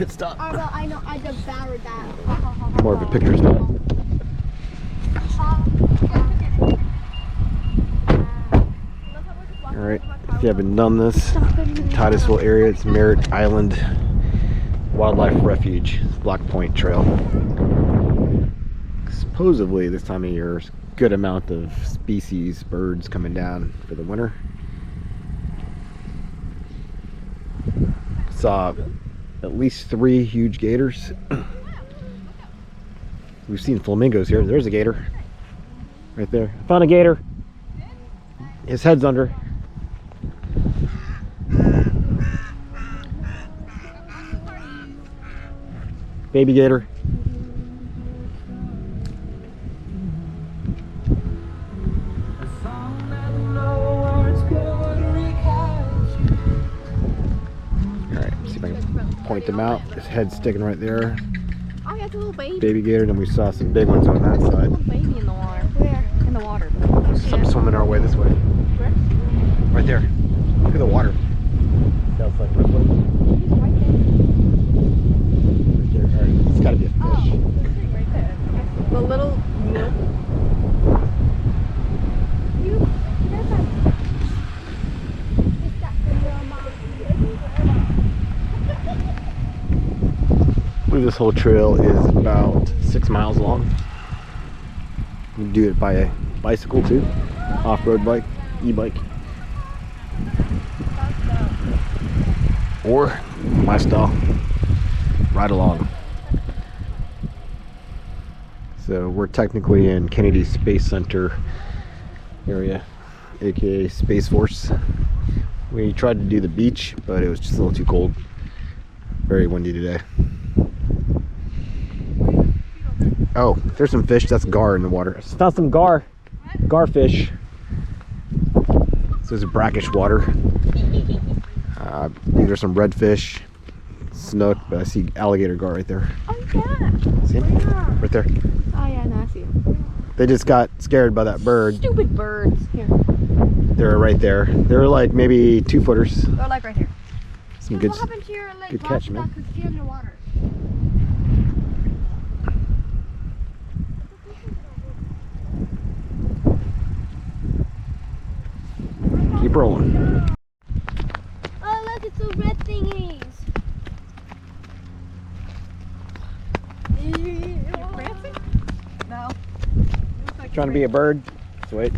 pit stop. Well, I know, I devoured that. More of a picture spot. Alright, if you haven't done this, Titusville area, it's Merritt Island Wildlife Refuge, Blackpoint Trail. Supposedly this time of year, there's a good amount of species, birds coming down for the winter. Saw at least 3 huge gators. We've seen flamingos here. There's a gator right there. I found a gator. His head's under. Baby gator. Alright, see if I can point them out. His head's sticking right there. Oh, yeah, it's a little baby. Baby gator, and we saw some big ones on that side. A little baby in the water. Where? In the water. Some swimming our way this way. Where? Right there. Look at the water. Sounds like right there. Alright, it's gotta be a fish. Oh, right there. The little mule. I believe this whole trail is about 6 miles long. You can do it by a bicycle too, off-road bike, e-bike, or my style, ride along. So we're technically in Kennedy Space Center area, aka Space Force. We tried to do the beach, but it was just a little too cold. Very windy today. Oh, there's some fish. That's gar in the water. I found some gar fish. So it's brackish water. I believe there's some redfish, snook, but I see alligator gar right there. Oh, yeah. See him? Yeah. Right there. Oh, yeah, no, I see him. They just got scared by that bird. Stupid birds. Here. They're right there. They're like maybe 2 footers. They're like right here. Some good, What happened to your, like, good catch, man. that could see underwater? Keep rolling. Oh, look, it's those red thingies. No. Trying to be a bird? So wait.